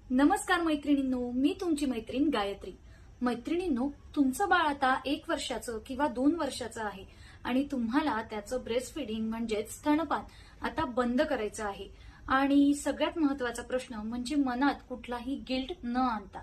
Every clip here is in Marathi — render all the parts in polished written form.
नमस्कार मैत्रिणींनो, मी तुमची मैत्रीण गायत्री. मैत्रिणींनो, तुमचं बाळ आता 1 वर्षाचं किंवा 2 वर्षाचं आहे आणि तुम्हाला त्याचं ब्रेस्ट फिडिंग म्हणजेच स्तनपान आता बंद करायचं आहे. आणि सगळ्यात महत्वाचा प्रश्न म्हणजे मनात कुठलाही गिल्ट न आणता.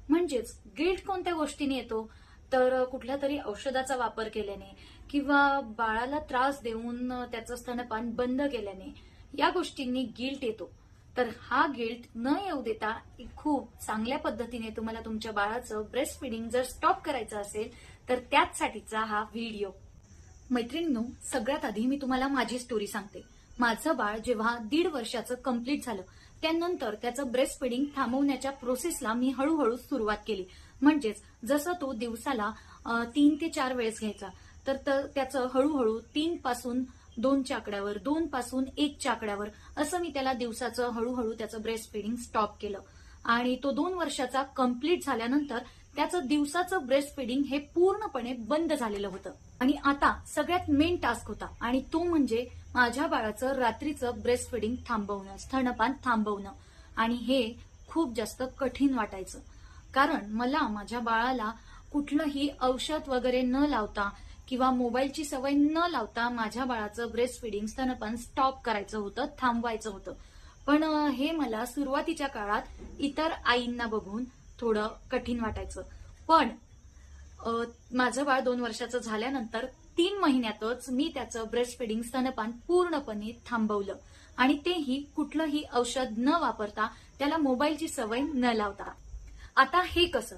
म्हणजेच गिल्ट कोणत्या गोष्टीने येतो तर कुठल्या तरी औषधाचा वापर केल्याने किंवा बाळाला त्रास देऊन त्याचं स्तनपान बंद केल्याने या गोष्टींनी गिल्ट येतो. तर हा गिल्ट न येऊ देता खूप चांगल्या पद्धतीने तुम्हाला तुमच्या बाळाचं ब्रेस्ट फिडिंग जर स्टॉप करायचं असेल तर त्याचसाठीचा हा व्हिडिओ. मैत्रिणींनो, सगळ्यात आधी मी तुम्हाला माझी स्टोरी सांगते. माझं बाळ जेव्हा 1.5 वर्षाचं कंप्लीट झालं त्यानंतर त्याचं ब्रेस्ट फिडिंग थांबवण्याच्या प्रोसेसला मी हळूहळू सुरुवात केली. म्हणजेच जसं तो दिवसाला 3 ते 4 वेळेस घ्यायचा तर त्याचं हळूहळू 3 पासून 2च्या आकड्यावर, 2 पासून 1च्या आकड्यावर असं मी त्याला दिवसाचं हळूहळू त्याचं ब्रेस्ट फिडिंग स्टॉप केलं. आणि तो 2 वर्षाचा कंप्लीट झाल्यानंतर त्याचं दिवसाचं ब्रेस्ट फिडिंग हे पूर्णपणे बंद झालेलं होतं. आणि आता सगळ्यात मेन टास्क होता आणि तो म्हणजे माझ्या बाळाचं रात्रीचं ब्रेस्ट फिडिंग थांबवणं, स्तनपान थांबवणं. आणि हे खूप जास्त कठीण वाटायचं, कारण मला माझ्या बाळाला कुठलंही औषध वगैरे न लावता किंवा मोबाईलची सवय न लावता माझ्या बाळाचं ब्रेस्ट फिडिंग स्तनपान स्टॉप करायचं होतं, थांबवायचं होतं. पण हे मला सुरुवातीच्या काळात इतर आईंना बघून थोडं कठीण वाटायचं. पण माझं बाळ 2 वर्षाचं झाल्यानंतर 3 महिन्यातच मी त्याचं ब्रेस्ट फिडिंग स्तनपान पूर्णपणे थांबवलं. आणि तेही कुठलंही औषध न वापरता, त्याला मोबाईलची सवय न लावता. आता हे कसं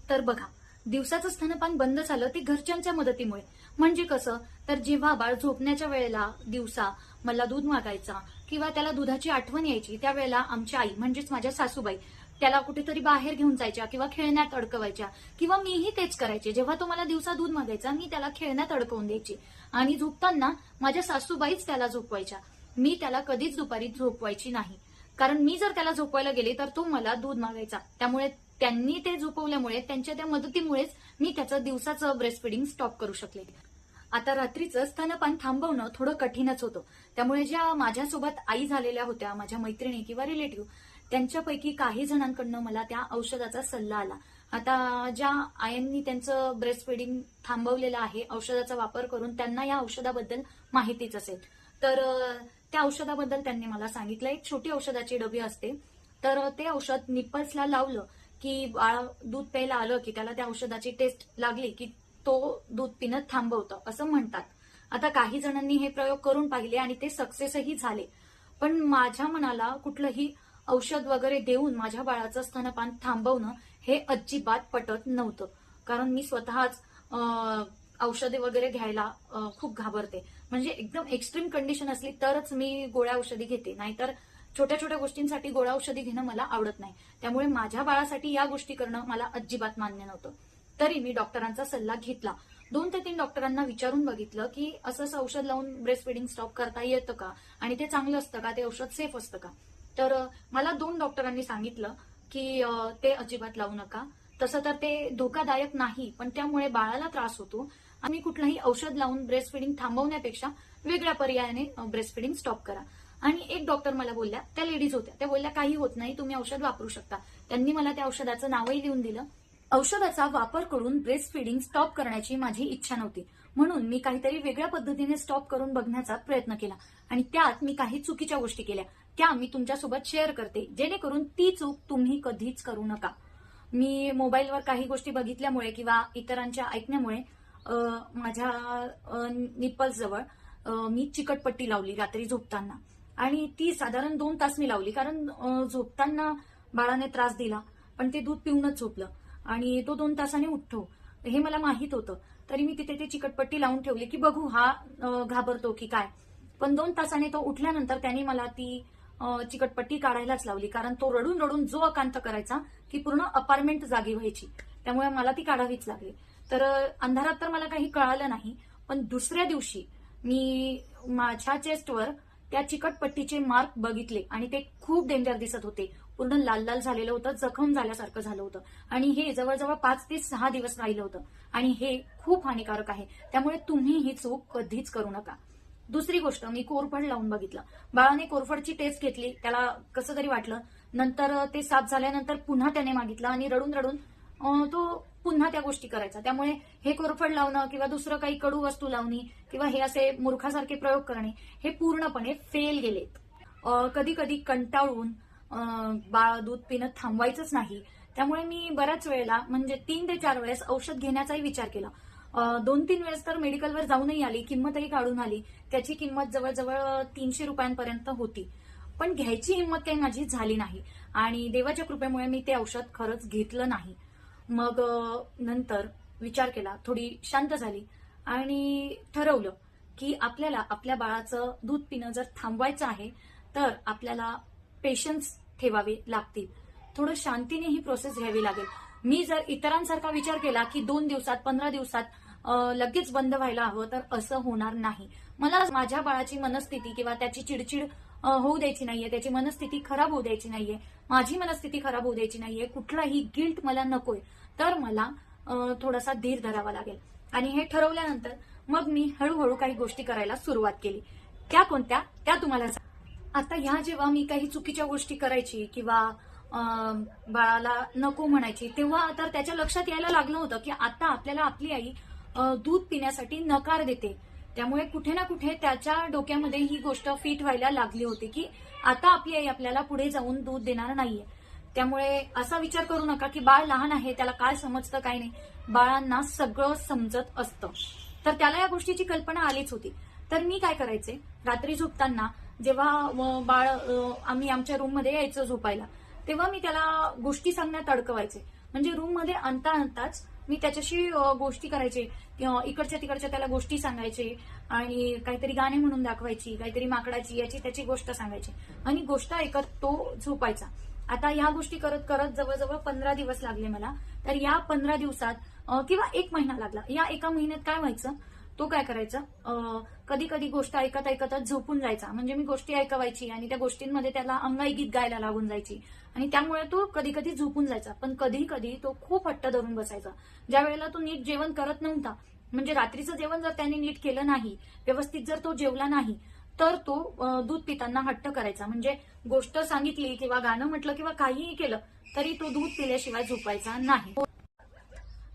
तर बघा, दिवसाचं स्तनपान बंद झालं ते घरच्यांच्या मदतीमुळे. म्हणजे कसं तर जेव्हा बाळ झोपण्याच्या वेळेला दिवसा मला दूध मागायचा किंवा त्याला दुधाची आठवण यायची त्यावेळेला आमची आई म्हणजेच माझ्या सासूबाई त्याला कुठेतरी बाहेर घेऊन जायच्या किंवा खेळण्यात अडकवायच्या. किंवा मीही तेच करायचे, जेव्हा तो मला दिवसा दूध मागायचा मी त्याला खेळण्यात अडकवून द्यायची. आणि झोपताना माझ्या सासूबाईच त्याला झोपवायच्या. मी त्याला कधीच दुपारी झोपवायची नाही, कारण मी जर त्याला झोपवायला गेले तर तो मला दूध मागायचा. त्यामुळे त्यांनी ते झोपवल्यामुळे, त्यांच्या त्या मदतीमुळेच मी त्याचं दिवसाचं ब्रेस्ट फिडिंग स्टॉप करू शकले. आता रात्रीचं स्तनपान थांबवणं थोडं कठीणच होतं. त्यामुळे ज्या माझ्यासोबत आई झालेल्या होत्या, माझ्या मैत्रिणी किंवा रिलेटिव्ह, त्यांच्यापैकी काही जणांकडनं मला त्या औषधाचा सल्ला आला. आता ज्या आयांनी त्यांचं ब्रेस्ट फिडिंग थांबवलेलं आहे औषधाचा वापर करून, त्यांना या औषधाबद्दल माहितीच असेल. तर त्या औषधाबद्दल त्यांनी मला सांगितलं. एक छोटी औषधाची डबी असते, तर ते औषध निप्पल्सला लावलं की बाळ दूध प्यायला आलं की त्याला त्या औषधाची टेस्ट लागली की तो दूध पिणं थांबवतं असं म्हणतात. आता काही जणांनी हे प्रयोग करून पाहिले आणि ते सक्सेसही झाले. पण माझ्या मनाला कुठलंही औषध वगैरे देऊन माझ्या बाळाचं स्तनपान थांबवणं हे अजिबात पटत नव्हतं. कारण मी स्वतःच औषधे वगैरे घ्यायला खूप घाबरते. म्हणजे एकदम एक्स्ट्रीम कंडिशन असली तरच मी गोळ्या औषधी घेते, नाहीतर छोट्या छोट्या गोष्टींसाठी गोळ्या औषधी घेणं मला आवडत नाही. त्यामुळे माझ्या बाळासाठी या गोष्टी करणं मला अजिबात मान्य नव्हतं. तरी मी डॉक्टरांचा सल्ला घेतला. 2 ते 3 डॉक्टरांना विचारून बघितलं की असं औषध लावून ब्रेस्ट फिडिंग स्टॉप करता येतं का आणि ते चांगलं असतं का, ते औषध सेफ असतं का. तर मला 2 डॉक्टरांनी सांगितलं की ते अजिबात लावू नका. तसं तर ते धोकादायक नाही, पण त्यामुळे बाळाला त्रास होतो. आम्ही कुठलंही औषध लावून ब्रेस्ट फिडिंग थांबवण्यापेक्षा वेगळ्या पर्यायाने ब्रेस्ट फिडिंग स्टॉप करा. आणि एक डॉक्टर मला बोलल्या, त्या लेडीज होत्या, त्या बोलल्या काही होत नाही, तुम्ही औषध वापरू शकता. त्यांनी मला त्या औषधाचं नावही लिहून दिलं. औषधाचा वापर करून ब्रेस्ट फिडिंग स्टॉप करण्याची माझी इच्छा नव्हती, म्हणून मी काहीतरी वेगळ्या पद्धतीने स्टॉप करून बघण्याचा प्रयत्न केला. आणि त्यात मी काही चुकीच्या गोष्टी केल्या, त्या मी तुमच्यासोबत शेअर करते, जेणेकरून ती चूक तुम्ही कधीच करू नका. मी मोबाईलवर काही गोष्टी बघितल्यामुळे किंवा इतरांच्या ऐकण्यामुळे माझ्या निप्पल्स जवळ मी चिकटपट्टी लावली रात्री झोपताना. आणि ती साधारण 2 तास मी लावली, कारण झोपताना बाळाने त्रास दिला, पण ते दूध पिऊनच झोपलं आणि तो 2 तासाने उठतो हे मला माहित होतं. तरी मी तिथे ती चिकटपट्टी लावून ठेवली की बघू हा घाबरतो की काय. पण 2 तासाने तो उठल्यानंतर त्याने मला ती चिकटपट्टी काढायलाच लावली, कारण तो रडून रडून जो आकांत करायचा की पूर्ण अपार्टमेंट जागी व्हायची. त्यामुळे मला ती काढावीच लागली. तर अंधारात तर मला काही कळालं नाही, पण दुसऱ्या दिवशी मी माझ्या चेस्टवर त्या चिकटपट्टीचे मार्क बघितले आणि ते खूप डेंजर दिसत होते. पूर्ण लाल लाल झालेलं होतं, जखम झाल्यासारखं झालं होतं. आणि हे जवळजवळ 5 ते 6 दिवस राहिलं होतं. आणि हे खूप हानिकारक आहे. त्यामुळे तुम्ही ही चूक कधीच करू नका. दुसरी गोष्ट, मी कोरफड लावून बघितलं. बाळाने कोरफडची टेस्ट घेतली, त्याला कसं तरी वाटलं, नंतर ते साफ झाल्यानंतर पुन्हा त्याने मागितलं आणि रडून रडून तो पुन्हा त्या गोष्टी करायचा. त्यामुळे हे कोरफड लावणं किंवा दुसरं काही कडू वस्तू लावणी किंवा हे असे मूर्खासारखे प्रयोग करणे हे पूर्णपणे फेल गेलेत. कधी कधी कंटाळून बाळ दूध पिणं थांबवायचंच नाही. त्यामुळे मी बऱ्याच वेळेला म्हणजे 3 ते 4 वेळेस औषध घेण्याचाही विचार केला. 2-3 वेळेस तर मेडिकलवर जाऊनही आली, किंमतही काढून आली. त्याची किंमत जवळजवळ 300 रुपयांपर्यंत होती. पण घ्यायची हिंमत काही माझी झाली नाही आणि देवाच्या कृपेमुळे मी ते औषध खरंच घेतलं नाही. मग नंतर विचार केला, थोडी शांत झाली आणि ठरवलं की आपल्याला आपल्या बाळाचं दूध पिणं जर थांबवायचं आहे तर आपल्याला पेशन्स ठेवावे लागतील. थोडं शांतीने ही प्रोसेस घ्यावी लागेल. मी जर इतरांसारखा विचार केला की 2 दिवसात 15 दिवसात लगेच बंद व्हायला हवं तर असं होणार नाही. मला माझ्या बाळाची मनस्थिती किंवा त्याची चिडचिड होऊ द्यायची नाहीये, त्याची मनस्थिती खराब होऊ द्यायची नाहीये, माझी मनस्थिती खराब होऊ द्यायची नाहीये, कुठलाही गिल्ट मला नकोय. तर मला थोडासा धीर धरावा लागेल. आणि हे ठरवल्यानंतर मग मी हळूहळू काही गोष्टी करायला सुरुवात केली. त्या कोणत्या त्या तुम्हाला आता ह्या जेव्हा मी काही चुकीच्या गोष्टी करायची किंवा बाळाला नको म्हणायची तेव्हा तर त्याच्या लक्षात यायला लागलं होतं की आता आपल्याला आपली आई दूध पिण्यासाठी नकार देते. त्यामुळे कुठे ना कुठे त्याच्या डोक्यामध्ये ही गोष्ट फिट व्हायला लागली होती की आता आपली आई आपल्याला पुढे जाऊन दूध देणार नाहीये. त्यामुळे असा विचार करू नका की बाळ लहान आहे, त्याला काय समजतं काय नाही. बाळांना सगळं समजत असतं. तर त्याला या गोष्टीची कल्पना आलीच होती. तर मी काय करायचे, रात्री झोपताना जेव्हा बाळ आम्ही आमच्या रूममध्ये यायचं झोपायला तेव्हा मी त्याला गोष्टी सांगण्यात अडकवायचे. म्हणजे रूममध्ये आणताच मी त्याच्याशी गोष्टी करायचे, इकडच्या तिकडच्या त्याला गोष्टी सांगायचे आणि काहीतरी गाणे म्हणून दाखवायची, काहीतरी माकडाची याची त्याची गोष्ट सांगायची आणि गोष्ट ऐकत तो झोपायचा. आता या गोष्टी करत करत जवळजवळ 15 दिवस लागले मला. तर या 15 दिवसात किंवा 1 महिना लागला. या 1 महिन्यात काय व्हायचं, तो काय करायचा, कधी कधी गोष्ट ऐकत ऐकतच झोपून जायचा. म्हणजे मी गोष्टी ऐकवायची आणि त्या गोष्टींमध्ये त्याला अंगाई गीत गायला लागून जायची आणि त्यामुळे तो कधी कधी झोपून जायचा. पण कधी कधी तो खूप हट्ट धरून बसायचा. ज्या वेळेला तो नीट जेवण करत नव्हता, म्हणजे रात्रीचं जेवण जर त्याने नीट केलं नाही, व्यवस्थित जर तो जेवला नाही तर तो दूध पिताना हट्ट करायचा. म्हणजे गोष्ट सांगितली किंवा गाणं म्हटलं किंवा काहीही केलं तरी तो दूध पिल्याशिवाय झोपायचा नाही.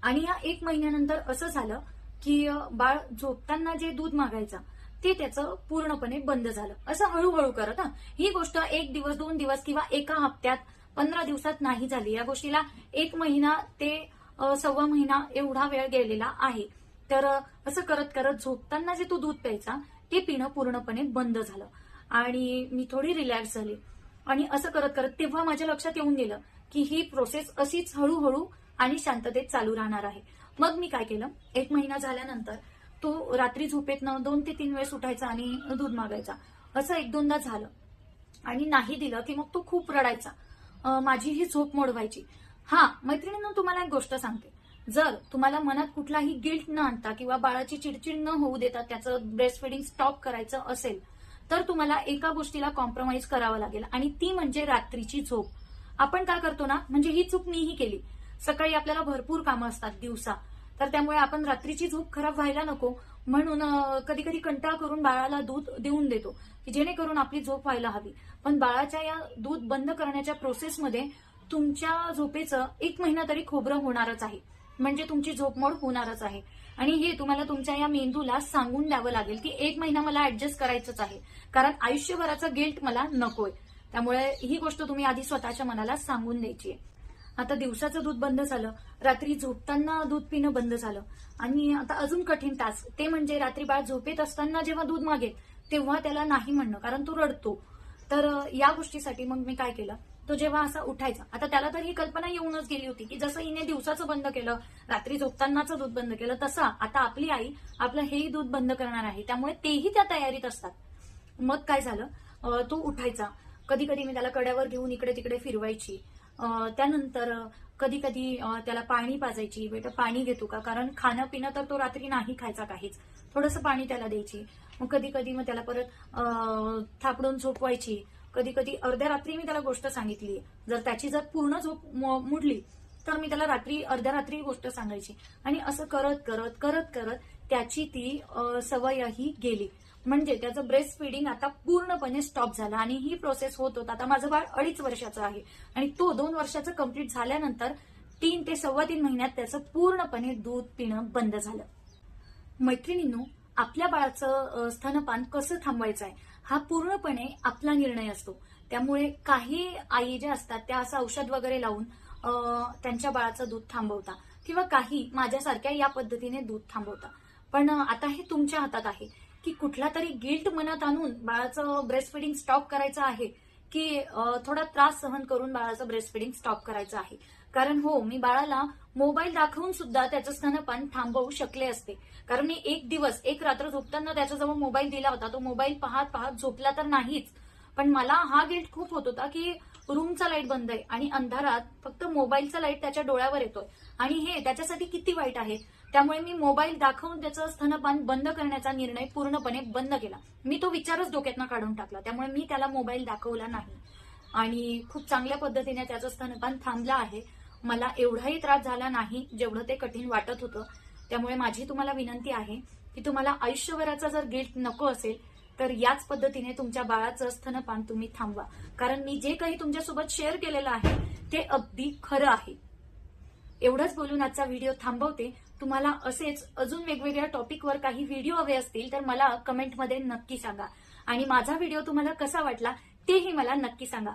आणि या 1 महिन्यानंतर असं झालं की बाळ झोपताना जे दूध मागायचा ते त्याचं पूर्णपणे बंद झालं. असं हळूहळू करत ही गोष्ट 1 दिवस 2 दिवस किंवा 1 हप्त्यात 15 दिवसात नाही झाली. या गोष्टीला 1 महिना ते 1.25 महिना एवढा वेळ गेलेला आहे. तर असं करत करत झोपताना जे तो दूध प्यायचा ते पिणं पूर्णपणे बंद झालं आणि मी थोडी रिलॅक्स झाली. आणि असं करत करत तेव्हा माझ्या लक्षात येऊन गेलं की ही प्रोसेस अशीच हळूहळू आणि शांततेत चालू राहणार आहे. मग मी काय केलं, 1 महिना झाल्यानंतर तो रात्री झोपेतनं 2 ते 3 वेळेस उठायचा आणि दूध मागायचा. असं 1-2दा झालं आणि नाही दिलं की मग तो खूप रडायचा. माझी ही झोप मोड व्हायची. मैत्रिणींनो, तुम्हाला एक गोष्ट सांगते. जर तुम्हाला मनात कुठलाही गिल्ट न आणता किंवा बाळाची चिडचिड न होऊ देता त्याचं ब्रेस्ट फिडिंग स्टॉप करायचं असेल तर तुम्हाला एका गोष्टीला कॉम्प्रोमाइज करावं लागेल आणि ती म्हणजे रात्रीची झोप. आपण काय करतो ना, म्हणजे ही चूक मीही केली. सकाळी आपल्याला भरपूर कामं असतात दिवसा, तर त्यामुळे आपण रात्रीची झोप खराब व्हायला नको म्हणून कधी कधी कंटाळा करून बाळाला दूध देऊन देतो की जेणेकरून आपली झोप व्हायला हवी. पण बाळाच्या या दूध बंद करण्याच्या प्रोसेसमध्ये तुमच्या झोपेचं 1 महिना तरी खोबरं होणारच आहे. म्हणजे तुमची झोपमोड होणारच आहे आणि हे तुम्हाला तुमच्या या मेंदूला सांगून द्यावं लागेल की 1 महिना मला ऍडजस्ट करायचंच आहे, कारण आयुष्यभराचा गिल्ट मला नकोय. त्यामुळे ही गोष्ट तुम्ही आधी स्वतःच्या मनाला सांगून द्यायची आहे. आता दिवसाचं दूध बंद झालं, रात्री झोपताना दूध पिणं बंद झालं आणि आता अजून कठीण टास्क ते म्हणजे रात्री बाळ झोपेत असताना जेव्हा दूध मागेल तेव्हा त्याला नाही म्हणणं, कारण तो रडतो. तर या गोष्टीसाठी मग मी काय केलं, तो जेव्हा असा उठायचा, आता त्याला तर ही कल्पना येऊनच गेली होती की जसं हिने दिवसाचं बंद केलं, रात्री झोपतानाचं दूध बंद केलं, तसं आता आपली आई आपलं हेही दूध बंद करणार आहे. त्यामुळे तेही त्या तयारीत असतात. मग काय झालं, तो उठायचा. कधी कधी मी त्याला कड्यावर घेऊन इकडे तिकडे फिरवायची. त्यानंतर कधी कधी त्याला पाणी पाजायची, बेटा पाणी घेतो का, कारण खाणं पिणं तर तो रात्री नाही खायचा काहीच. थोडंसं पाणी त्याला द्यायची. मग कधी कधी मग त्याला परत थापडून झोपवायची. कधी कधी अर्ध्या रात्री मी त्याला गोष्ट सांगितली, जर त्याची जर पूर्ण झोप मोडली तर मी त्याला रात्री अर्ध्या रात्री गोष्ट सांगायची. आणि असं करत करत करत करत त्याची ती सवयही गेली. म्हणजे त्याचं ब्रेस्ट फिडिंग आता पूर्णपणे स्टॉप झालं आणि ही प्रोसेस होत होत आता माझं बाळ 2.5 वर्षाचं आहे आणि तो 2 वर्षाचं कंप्लीट झाल्यानंतर 3 ते 3.25 महिन्यात त्याचं पूर्णपणे दूध पिणं बंद झालं. मैत्रिणींनो, आपल्या बाळाचं स्तनपान कसं थांबवायचं आहे हा पूर्णपणे आपला निर्णय असतो. त्यामुळे काही आई ज्या असतात त्या असं औषध वगैरे लावून त्यांच्या बाळाचं दूध थांबवता किंवा काही माझ्यासारख्या या पद्धतीने दूध थांबवता. पण आता हे तुमच्या हातात आहे की कुठला तरी गिल्ट मनात आणून बाळाचं ब्रेस्ट फिडिंग स्टॉप करायचं आहे की थोडा त्रास सहन करून बाळाचं ब्रेस्ट फिडिंग स्टॉप करायचं आहे. कारण हो, मी बाळाला मोबाईल दाखवून सुद्धा त्याचं स्तनपान थांबवू शकले असते. कारण मी एक रात्र झोपताना त्याच्याजवळ मोबाईल दिला होता. तो मोबाईल पाहत पाहत झोपला तर नाहीच, पण मला हा गिल्ट खूप होत होता की रूमचा लाईट बंद आहे आणि अंधारात फक्त मोबाईलचा लाईट त्याच्या डोळ्यावर येतोय आणि हे त्याच्यासाठी किती वाईट आहे. त्यामुळे मी मोबाईल दाखवून त्याचं स्तनपान बंद करण्याचा निर्णय पूर्णपणे बंद केला. मी तो विचारच डोक्यातनं काढून टाकला. त्यामुळे मी त्याला मोबाईल दाखवला नाही आणि खूप चांगल्या पद्धतीने त्याचं स्तनपान थांबलं आहे. मला एवढाही त्रास झाला नाही जेवढं ते कठीण वाटत होतं. त्यामुळे माझी तुम्हाला विनंती आहे की तुम्हाला आयुष्यभराचा जर गिल्ट नको असेल तर याच पद्धतीने तुमच्या बाळाचं स्तनपान तुम्ही थांबवा. कारण मी जे काही तुमच्यासोबत शेअर केलेलं आहे ते अगदी खरं आहे. एवढंच बोलून आजचा व्हिडिओ थांबवते. तुम्हाला असेच अजून वेगवेगळ्या टॉपिकवर काही व्हिडिओ हवे असतील तर मला कमेंटमध्ये नक्की सांगा आणि माझा व्हिडिओ तुम्हाला कसा वाटला तेही मला नक्की सांगा.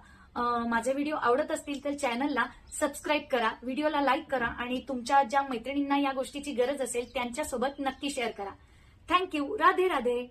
माझे व्हिडिओ आवडत असतील तर चॅनलला सबस्क्राईब करा, व्हिडिओला लाईक करा आणि तुमच्या ज्या मैत्रिणींना या गोष्टीची गरज असेल त्यांच्यासोबत नक्की शेअर करा. थँक्यू. राधे राधे.